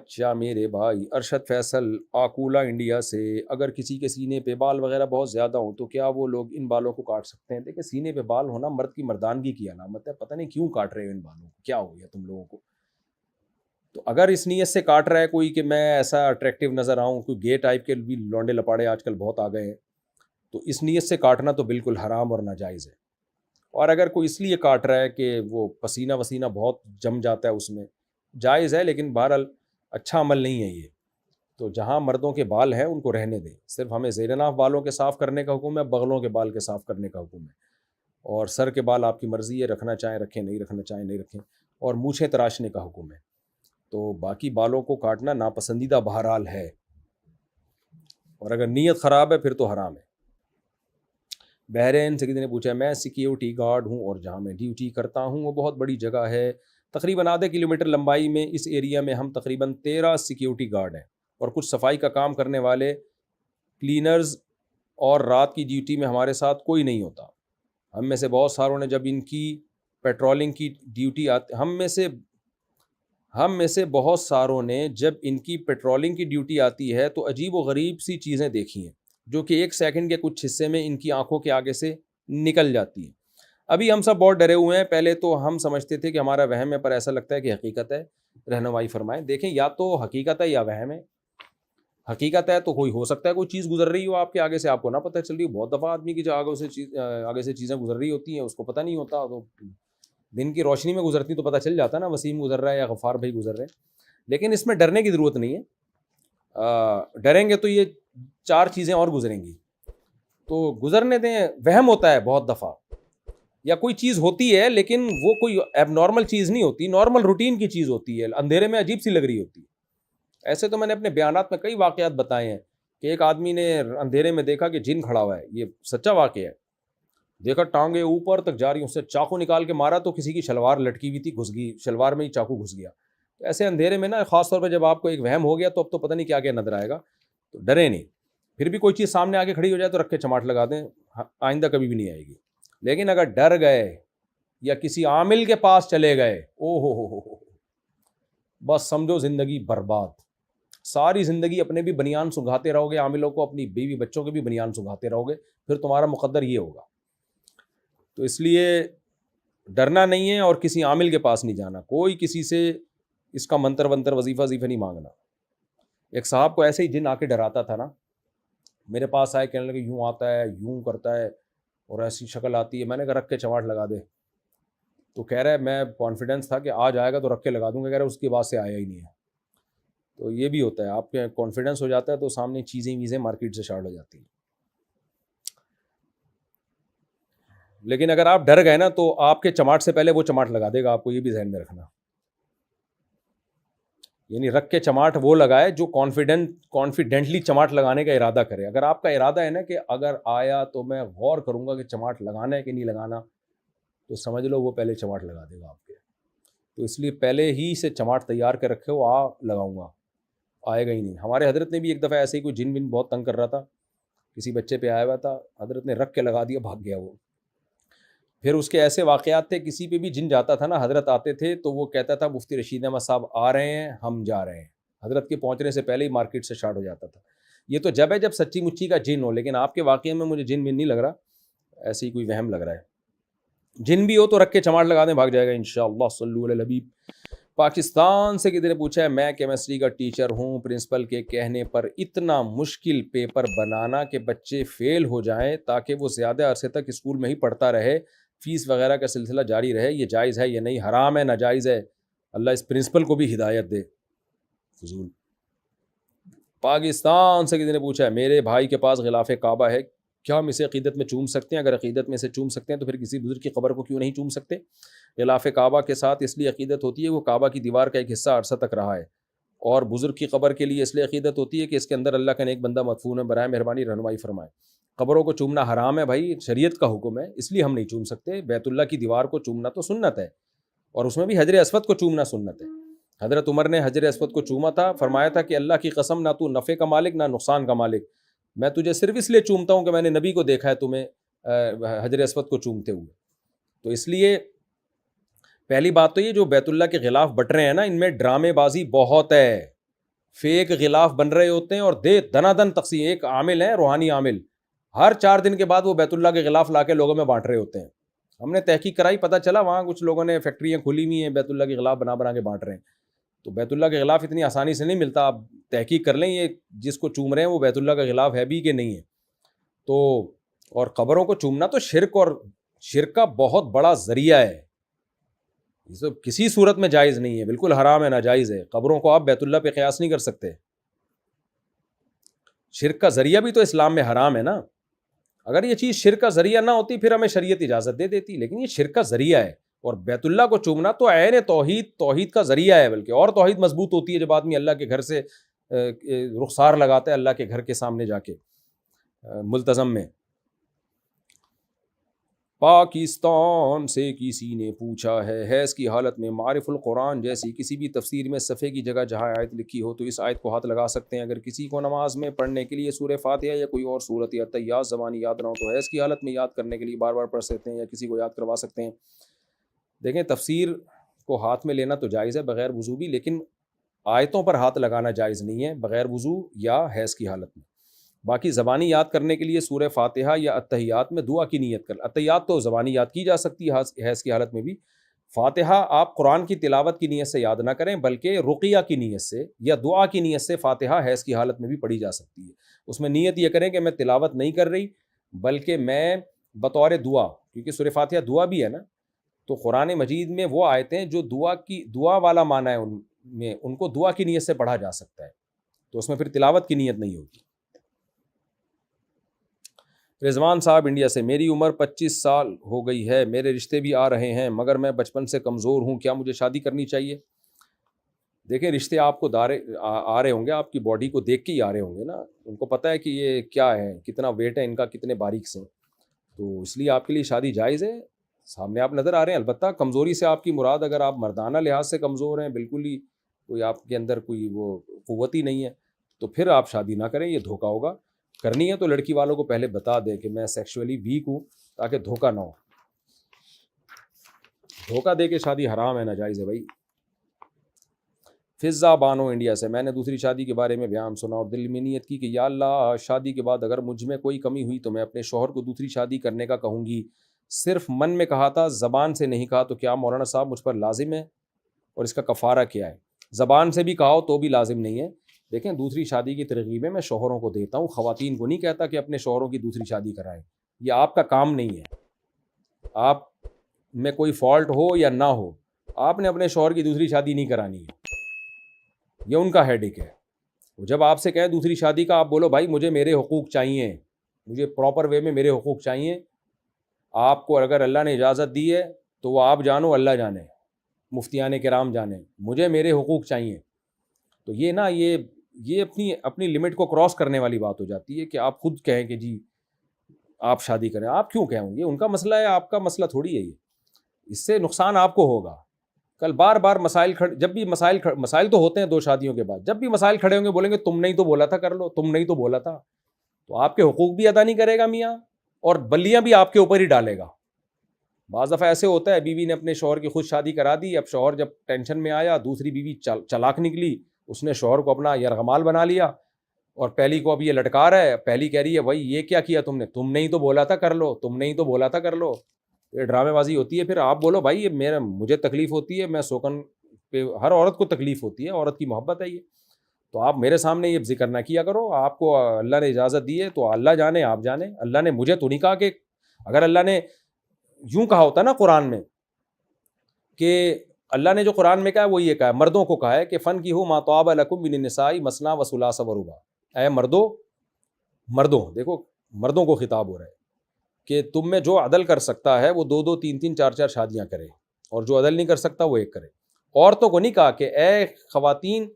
اچھا میرے بھائی ارشد فیصل آکولا انڈیا سے، اگر کسی کے سینے پہ بال وغیرہ بہت زیادہ ہوں تو کیا وہ لوگ ان بالوں کو کاٹ سکتے ہیں؟ دیکھیں سینے پہ بال ہونا مرد کی مردانگی کی علامت ہے، پتہ نہیں کیوں کاٹ رہے ہو ان بالوں کو، کیا ہو گیا تم لوگوں کو؟ تو اگر اس نیت سے کاٹ رہا ہے کوئی کہ میں ایسا اٹریکٹیو نظر آؤں، کوئی گے ٹائپ کے بھی لونڈے لپاڑے آج کل بہت آ گئے ہیں، تو اس نیت سے کاٹنا تو بالکل حرام اور ناجائز ہے۔ اور اگر کوئی اس لیے کاٹ رہا ہے کہ وہ پسینہ وسینہ بہت جم جاتا ہے اس میں، جائز ہے، لیکن بہرحال اچھا عمل نہیں ہے یہ۔ تو جہاں مردوں کے بال ہیں ان کو رہنے دیں، صرف ہمیں زیر ناف بالوں کے صاف کرنے کا حکم ہے، بغلوں کے بال کے صاف کرنے کا حکم ہے، اور سر کے بال آپ کی مرضی ہے، رکھنا چاہیں رکھیں، نہیں رکھنا چاہیں نہیں رکھیں، اور مونچھیں تراشنے کا حکم ہے۔ تو باقی بالوں کو کاٹنا ناپسندیدہ بہرحال ہے، اور اگر نیت خراب ہے پھر تو حرام ہے۔ بحرین سے کسی نے پوچھا میں سیکیورٹی گارڈ ہوں اور جہاں میں ڈیوٹی کرتا ہوں وہ بہت بڑی جگہ ہے، تقریباً آدھے کلومیٹر لمبائی میں، اس ایریا میں ہم تقریباً 13 سیکیورٹی گارڈ ہیں اور کچھ صفائی کا کام کرنے والے کلینرز، اور رات کی ڈیوٹی میں ہمارے ساتھ کوئی نہیں ہوتا۔ ہم میں سے بہت ساروں نے جب ان کی پیٹرولنگ کی ڈیوٹی ہم میں سے بہت ساروں نے جب ان کی پیٹرولنگ کی ڈیوٹی آتی ہے تو عجیب و غریب سی چیزیں دیکھی ہیں جو کہ ایک سیکنڈ کے کچھ حصے میں ان کی آنکھوں کے آگے سے نکل جاتی ہیں۔ ابھی ہم سب بہت ڈرے ہوئے ہیں، پہلے تو ہم سمجھتے تھے کہ ہمارا وہم ہے، پر ایسا لگتا ہے کہ حقیقت ہے۔ رہنمائی فرمائیں۔ دیکھیں یا تو حقیقت ہے یا وہم ہے۔ حقیقت ہے تو کوئی ہو سکتا ہے کوئی چیز گزر رہی ہو آپ کے آگے سے، آپ کو نہ پتہ چل رہی ہو۔ بہت دفعہ آدمی کی جو آگے سے چیزیں گزر رہی ہوتی ہیں اس کو پتہ نہیں ہوتا، تو دن کی روشنی میں گزرتی تو پتہ چل جاتا نا وسیم گزر رہا ہے یا غفار بھائی گزر رہے ہیں۔ لیکن اس میں ڈرنے کی ضرورت نہیں ہے، ڈریں گے تو یہ 4 چیزیں اور گزریں گی، تو گزرنے دیں۔ وہم ہوتا ہے بہت دفعہ، یا کوئی چیز ہوتی ہے لیکن وہ کوئی ایب نارمل چیز نہیں ہوتی، نارمل روٹین کی چیز ہوتی ہے، اندھیرے میں عجیب سی لگ رہی ہوتی ہے۔ ایسے تو میں نے اپنے بیانات میں کئی واقعات بتائے ہیں کہ ایک آدمی نے اندھیرے میں دیکھا کہ جن کھڑا ہوا ہے، یہ سچا واقعہ ہے۔ دیکھا ٹانگیں اوپر تک جا رہی، اس سے چاقو نکال کے مارا تو کسی کی شلوار لٹکی ہوئی تھی، گھس گئی شلوار میں ہی، چاقو گھس گیا۔ ایسے اندھیرے میں نا، خاص طور پہ جب آپ کو ایک وہم ہو گیا تو اب تو پتہ نہیں کیا کیا نظر آئے گا، تو ڈرے نہیں۔ پھر بھی کوئی چیز سامنے آگے کھڑی ہو جائے تو رکھ کے چماٹ لگا دیں، آئندہ کبھی بھی نہیں آئے گی۔ لیکن اگر ڈر گئے یا کسی عامل کے پاس چلے گئے، او ہو بس سمجھو زندگی برباد۔ ساری زندگی اپنے بھی بنیان سنگھاتے رہو گے، عاملوں کو، اپنی بیوی بچوں کے بھی بنیان سنگھاتے رہو گے، پھر تمہارا مقدر یہ ہوگا۔ تو اس لیے ڈرنا نہیں ہے اور کسی عامل کے پاس نہیں جانا، کوئی کسی سے اس کا منتر ونتر وظیفہ نہیں مانگنا۔ ایک صاحب کو ایسے ہی جن آ کے ڈراتا تھا نا، میرے پاس آئے، کہنے لگے یوں آتا ہے، یوں کرتا ہے، اور ایسی شکل آتی ہے۔ میں نے کہا رکھ کے چماٹ لگا دے، تو کہہ رہا ہے میں کانفیڈنس تھا کہ آج آئے گا تو رکھ کے لگا دوں گا، کہہ رہا ہے اس کے بعد سے آیا ہی نہیں ہے۔ تو یہ بھی ہوتا ہے، آپ کے کانفیڈنس ہو جاتا ہے تو سامنے چیزیں مارکیٹ سے شارٹ ہو جاتی ہیں۔ لیکن اگر آپ ڈر گئے نا تو آپ کے چماٹ سے پہلے وہ چماٹ لگا دے گا آپ کو، یہ بھی ذہن میں رکھنا۔ یعنی رکھ کے چماٹ وہ لگائے جو کانفیڈنٹلی چماٹ لگانے کا ارادہ کرے۔ اگر آپ کا ارادہ ہے نا کہ اگر آیا تو میں غور کروں گا کہ چماٹ لگانا ہے کہ نہیں لگانا، تو سمجھ لو وہ پہلے چماٹ لگا دے گا آپ کے۔ تو اس لیے پہلے ہی سے چماٹ تیار کر رکھے ہو، لگاؤں گا، آئے گا ہی نہیں۔ ہمارے حضرت نے بھی ایک دفعہ ایسے ہی کوئی جن بن بہت تنگ کر رہا تھا، کسی بچے پہ آیا ہوا تھا، حضرت نے رکھ کے لگا دیا، بھاگ گیا وہ۔ پھر اس کے ایسے واقعات تھے، کسی پہ بھی جن جاتا تھا نا، حضرت آتے تھے تو وہ کہتا تھا مفتی رشید احمد صاحب آ رہے ہیں، ہم جا رہے ہیں۔ حضرت کے پہنچنے سے پہلے ہی مارکیٹ سے شارٹ ہو جاتا تھا۔ یہ تو جب ہے جب سچی مچی کا جن ہو، لیکن آپ کے واقعے میں مجھے جن بن نہیں لگ رہا، ایسے ہی کوئی وہم لگ رہا ہے۔ جن بھی ہو تو رکھ کے چماٹ لگا دیں، بھاگ جائے گا انشاءاللہ۔ صلو علی الحبیب۔ پاکستان سے کسی نے پوچھا ہے میں کیمسٹری کا ٹیچر ہوں، پرنسپل کے کہنے پر اتنا مشکل پیپر بنانا کہ بچے فیل ہو جائیں تاکہ وہ زیادہ عرصے تک اسکول میں ہی پڑھتا رہے، فیس وغیرہ کا سلسلہ جاری رہے، یہ جائز ہے یا نہیں؟ حرام ہے، ناجائز ہے؟ اللہ اس پرنسپل کو بھی ہدایت دے۔ فضول۔ پاکستان سے کسی نے پوچھا ہے میرے بھائی کے پاس غلاف کعبہ ہے، کیا ہم اسے عقیدت میں چوم سکتے ہیں؟ اگر عقیدت میں اسے چوم سکتے ہیں تو پھر کسی بزرگ کی قبر کو کیوں نہیں چوم سکتے؟ غلاف کعبہ کے ساتھ اس لیے عقیدت ہوتی ہے وہ کعبہ کی دیوار کا ایک حصہ عرصہ تک رہا ہے، اور بزرگ کی قبر کے لیے اس لیے عقیدت ہوتی ہے کہ اس کے اندر اللہ کا نیک بندہ مدفون ہے، برائے مہربانی رہنمائی فرمائے۔ قبروں کو چومنا حرام ہے بھائی، شریعت کا حکم ہے، اس لیے ہم نہیں چوم سکتے۔ بیت اللہ کی دیوار کو چومنا تو سنت ہے، اور اس میں بھی حجر اسود کو چومنا سنت ہے۔ حضرت عمر نے حجر اسود کو چوما تھا، فرمایا تھا کہ اللہ کی قسم نہ تو نفع کا مالک نہ نقصان کا مالک، میں تجھے صرف اس لیے چومتا ہوں کہ میں نے نبی کو دیکھا ہے تمہیں حجر اسود کو چومتے ہوئے۔ تو اس لیے پہلی بات تو یہ جو بیت اللہ کے غلاف بٹ رہے ہیں نا، ان میں ڈرامے بازی بہت ہے، فیک غلاف بن رہے ہوتے ہیں اور دے دنا دن تقسیم. ایک عامل ہے روحانی عامل, ہر 4 دن کے بعد وہ بیت اللہ کے غلاف لا کے لوگوں میں بانٹ رہے ہوتے ہیں. ہم نے تحقیق کرائی, پتہ چلا وہاں کچھ لوگوں نے فیکٹریاں کھلی ہوئی ہیں, بیت اللہ کے غلاف بنا بنا کے بانٹ رہے ہیں. تو بیت اللہ کے غلاف اتنی آسانی سے نہیں ملتا, آپ تحقیق کر لیں یہ جس کو چوم رہے ہیں وہ بیت اللہ کا غلاف ہے بھی کہ نہیں ہے. تو اور قبروں کو چومنا تو شرک کا بہت بڑا ذریعہ ہے, یہ سب کسی صورت میں جائز نہیں ہے, بالکل حرام ہے, ناجائز ہے. قبروں کو آپ بیت اللہ پہ قیاس نہیں کر سکتے. شرک کا ذریعہ بھی تو اسلام میں حرام ہے نا. اگر یہ چیز شرک کا ذریعہ نہ ہوتی پھر ہمیں شریعت اجازت دے دیتی, لیکن یہ شرک کا ذریعہ ہے. اور بیت اللہ کو چومنا تو عین توحید کا ذریعہ ہے, بلکہ اور توحید مضبوط ہوتی ہے جب آدمی اللہ کے گھر سے رخسار لگاتا ہے, اللہ کے گھر کے سامنے جا کے ملتزم میں. پاکستان سے کسی نے پوچھا ہے, حیض کی حالت میں معارف القرآن جیسی کسی بھی تفسیر میں صفحے کی جگہ جہاں آیت لکھی ہو تو اس آیت کو ہاتھ لگا سکتے ہیں. اگر کسی کو نماز میں پڑھنے کے لیے سورہ فاتحہ یا کوئی اور سورت یا تیات زبانی یاد نہ ہو تو حیض کی حالت میں یاد کرنے کے لیے بار بار پڑھ سکتے ہیں یا کسی کو یاد کروا سکتے ہیں. دیکھیں, تفسیر کو ہاتھ میں لینا تو جائز ہے بغیر وضو بھی, لیکن آیتوں پر ہاتھ لگانا جائز نہیں ہے بغیر وضو یا حیض کی حالت میں. باقی زبانی یاد کرنے کے لیے سورہ فاتحہ یا اتحیات میں دعا کی نیت کر, اتحیات تو زبانی یاد کی جا سکتی ہے حیض کی حالت میں بھی. فاتحہ آپ قرآن کی تلاوت کی نیت سے یاد نہ کریں بلکہ رقیہ کی نیت سے یا دعا کی نیت سے فاتحہ حیض کی حالت میں بھی پڑھی جا سکتی ہے. اس میں نیت یہ کریں کہ میں تلاوت نہیں کر رہی بلکہ میں بطور دعا, کیونکہ سورہ فاتحہ دعا بھی ہے نا, تو قرآن مجید میں وہ آیتیں جو دعا والا معنی ہے ان میں, ان کو دعا کی نیت سے پڑھا جا سکتا ہے, تو اس میں پھر تلاوت کی نیت نہیں ہوگی. رضوان صاحب انڈیا سے, میری عمر 25 سال ہو گئی ہے, میرے رشتے بھی آ رہے ہیں مگر میں بچپن سے کمزور ہوں, کیا مجھے شادی کرنی چاہیے؟ دیکھیں, رشتے آپ کو آ رہے ہوں گے, آپ کی باڈی کو دیکھ کے ہی آ رہے ہوں گے نا, ان کو پتہ ہے کہ یہ کیا ہے, کتنا ویٹ ہے ان کا, کتنے باریک سے, تو اس لیے آپ کے لیے شادی جائز ہے. سامنے آپ نظر آ رہے ہیں. البتہ کمزوری سے آپ کی مراد اگر آپ مردانہ لحاظ سے کمزور ہیں, بالکل ہی کوئی آپ کے اندر کوئی وہ قوت ہی نہیں ہے, تو پھر آپ شادی نہ کریں, یہ دھوکہ ہوگا. کرنی ہے تو لڑکی والوں کو پہلے بتا دیں کہ میں سیکشولی ویک ہوں, تاکہ دھوکہ نہ ہو. دھوکہ دے کے شادی حرام ہے, ناجائز ہے بھائی. فضا بانو انڈیا سے, میں نے دوسری شادی کے بارے میں بیان سنا اور دل میں نیت کی کہ یا اللہ شادی کے بعد اگر مجھ میں کوئی کمی ہوئی تو میں اپنے شوہر کو دوسری شادی کرنے کا کہوں گی. صرف من میں کہا تھا, زبان سے نہیں کہا, تو کیا مولانا صاحب مجھ پر لازم ہے اور اس کا کفارہ کیا ہے؟ زبان سے بھی کہا ہو تو بھی لازم نہیں ہے. دیکھیں, دوسری شادی کی ترغیبیں میں شوہروں کو دیتا ہوں, خواتین کو نہیں کہتا کہ اپنے شوہروں کی دوسری شادی کرائیں. یہ آپ کا کام نہیں ہے. آپ میں کوئی فالٹ ہو یا نہ ہو, آپ نے اپنے شوہر کی دوسری شادی نہیں کرانی ہے, یہ ان کا ہیڈک ہے. جب آپ سے کہیں دوسری شادی کا, آپ بولو بھائی مجھے میرے حقوق چاہیے, مجھے پراپر وے میں میرے حقوق چاہیے. آپ کو اگر اللہ نے اجازت دی ہے تو وہ آپ جانو, اللہ جانے, مفتیان کرام جانے, مجھے میرے حقوق چاہیے. تو یہ نا یہ اپنی لمٹ کو کراس کرنے والی بات ہو جاتی ہے کہ آپ خود کہیں کہ جی آپ شادی کریں. آپ کیوں کہیں گے؟ ان کا مسئلہ ہے, آپ کا مسئلہ تھوڑی ہے یہ. اس سے نقصان آپ کو ہوگا. کل بار بار جب بھی مسائل تو ہوتے ہیں 2 شادیوں کے بعد, جب بھی مسائل کھڑے ہوں گے بولیں گے تم نہیں تو بولا تھا کر لو, تم نہیں تو بولا تھا. تو آپ کے حقوق بھی ادا نہیں کرے گا میاں, اور بلیاں بھی آپ کے اوپر ہی ڈالے گا. بعض دفعہ ایسے ہوتا ہے, بیوی نے اپنے شوہر کی خود شادی کرا دی, اب شوہر جب ٹینشن میں آیا, دوسری بیوی چلاک نکلی, اس نے شوہر کو اپنا یرغمال بنا لیا اور پہلی کو اب یہ لٹکا رہا ہے. پہلی کہہ رہی ہے بھائی یہ کیا کیا تم نے, تم نہیں تو بولا تھا کر لو, تم نہیں تو بولا تھا کر لو. یہ ڈرامے بازی ہوتی ہے. پھر آپ بولو بھائی یہ مجھے تکلیف ہوتی ہے, میں سوکن پہ ہر عورت کو تکلیف ہوتی ہے, عورت کی محبت ہے یہ, تو آپ میرے سامنے یہ ذکر نہ کیا کرو. آپ کو اللہ نے اجازت دی ہے تو اللہ جانے, آپ جانے. اللہ نے مجھے تو نہیں کہا کہ, اگر اللہ نے یوں کہا ہوتا نا قرآن میں, کہ اللہ نے جو قرآن میں کہا ہے وہ یہ کہا ہے, مردوں کو کہا ہے کہ فن کی ہو ما طاب لکم من النساء مثنی و ثلاث و رباع. اے مردوں, دیکھو مردوں کو خطاب ہو رہا ہے کہ تم میں جو عدل کر سکتا ہے وہ 2 3 4 شادیاں کرے, اور جو عدل نہیں کر سکتا وہ 1 کرے. عورتوں کو نہیں کہا کہ اے خواتین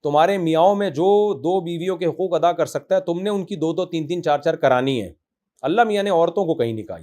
تمہارے میاؤں میں جو 2 بیویوں کے حقوق ادا کر سکتا ہے تم نے ان کی 2 3 4 کرانی ہے. اللہ میاں نے عورتوں کو کہیں نہیں کہا.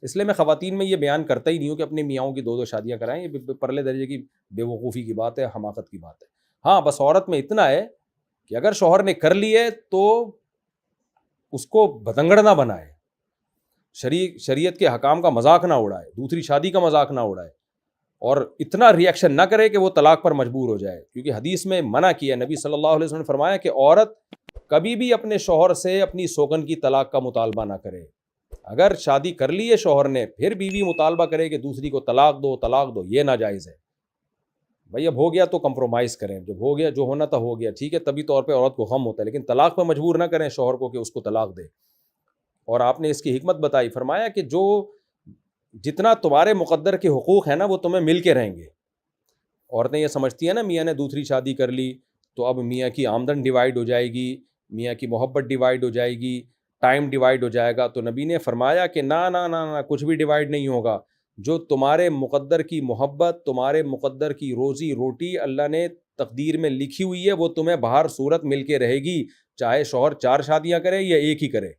اس لیے میں خواتین میں یہ بیان کرتا ہی نہیں ہوں کہ اپنے میاؤں کی 2 شادیاں کرائیں. یہ پرلے درجے کی بے وقوفی کی بات ہے, حماقت کی بات ہے. ہاں بس عورت میں اتنا ہے کہ اگر شوہر نے کر لی ہے تو اس کو بتنگڑ نہ بنائے, شریعت کے حکام کا مذاق نہ اڑائے, دوسری شادی کا مذاق نہ اڑائے. اور اتنا ریئیکشن نہ کرے کہ وہ طلاق پر مجبور ہو جائے، کیونکہ حدیث میں منع کیا، نبی صلی اللہ علیہ وسلم نے فرمایا کہ عورت کبھی بھی اپنے شوہر سے اپنی سوگن کی طلاق کا مطالبہ نہ کرے. اگر شادی کر لی ہے شوہر نے، پھر بیوی مطالبہ کرے کہ دوسری کو طلاق دو، یہ ناجائز ہے. بھائی اب ہو گیا تو کمپرومائز کریں، جب ہو گیا جو ہونا تھا ہو گیا، ٹھیک ہے، طبی طور پہ عورت کو غم ہوتا ہے، لیکن طلاق پہ مجبور نہ کریں شوہر کو کہ اس کو طلاق دے. اور آپ نے اس کی حکمت بتائی، فرمایا کہ جو جتنا تمہارے مقدر کے حقوق ہیں نا وہ تمہیں مل کے رہیں گے. عورتیں یہ سمجھتی ہیں نا میاں نے دوسری شادی کر لی تو اب میاں کی آمدن ڈیوائیڈ ہو جائے گی، میاں کی محبت ڈیوائیڈ ہو جائے گی، ٹائم ڈیوائیڈ ہو جائے گا. تو نبی نے فرمایا کہ نہ نہ نہ نہ، کچھ بھی ڈیوائیڈ نہیں ہوگا. جو تمہارے مقدر کی محبت، تمہارے مقدر کی روزی روٹی اللہ نے تقدیر میں لکھی ہوئی ہے، وہ تمہیں بہر صورت مل کے رہے گی، چاہے شوہر 4 شادیاں کرے یا ایک ہی کرے.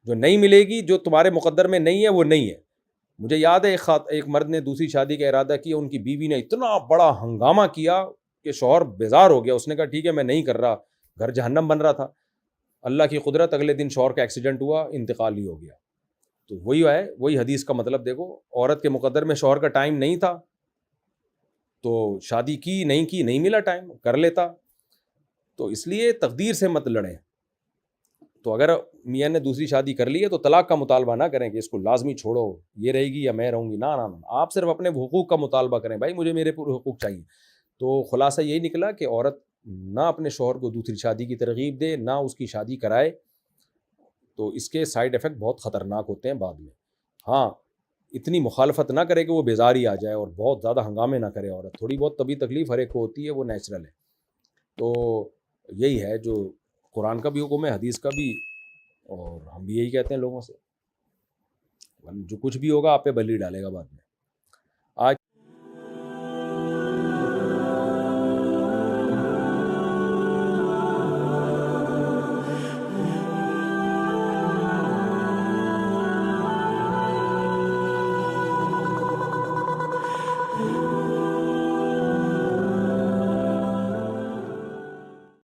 جو نہیں ملے گی، جو تمہارے مقدر میں نہیں ہے وہ نہیں ہے. مجھے یاد ہے ایک مرد نے دوسری شادی کا ارادہ کیا، ان کی بیوی نے اتنا بڑا ہنگامہ کیا کہ شوہر بیزار ہو گیا. اس نے کہا ٹھیک ہے میں نہیں کر رہا، گھر جہنم بن رہا تھا. اللہ کی قدرت، اگلے دن شوہر کا ایکسیڈنٹ ہوا، انتقال ہی ہو گیا. تو وہی حدیث کا مطلب دیکھو، عورت کے مقدر میں شوہر کا ٹائم نہیں تھا تو شادی کی نہیں ملا ٹائم، کر لیتا. تو اس لیے تقدیر سے مت لڑیں. تو اگر میاں نے دوسری شادی کر لی ہے تو طلاق کا مطالبہ نہ کریں کہ اس کو لازمی چھوڑو، یہ رہے گی یا میں رہوں گی. نہ نہ، آپ صرف اپنے حقوق کا مطالبہ کریں، بھائی مجھے میرے پورے حقوق چاہیے. تو خلاصہ یہی نکلا کہ عورت نہ اپنے شوہر کو دوسری شادی کی ترغیب دے، نہ اس کی شادی کرائے. تو اس کے سائیڈ ایفیکٹ بہت خطرناک ہوتے ہیں بعد میں. ہاں، اتنی مخالفت نہ کرے کہ وہ بیزاری آ جائے، اور بہت زیادہ ہنگامے نہ کرے. عورت تھوڑی بہت طبی تکلیف ہر ایک کو ہوتی ہے، وہ نیچرل ہے. تو یہی ہے جو قرآن کا بھی حکم ہے، حدیث کا بھی، اور ہم بھی یہی کہتے ہیں لوگوں سے. جو کچھ بھی ہوگا آپ پہ بلی ڈالے گا بعد میں.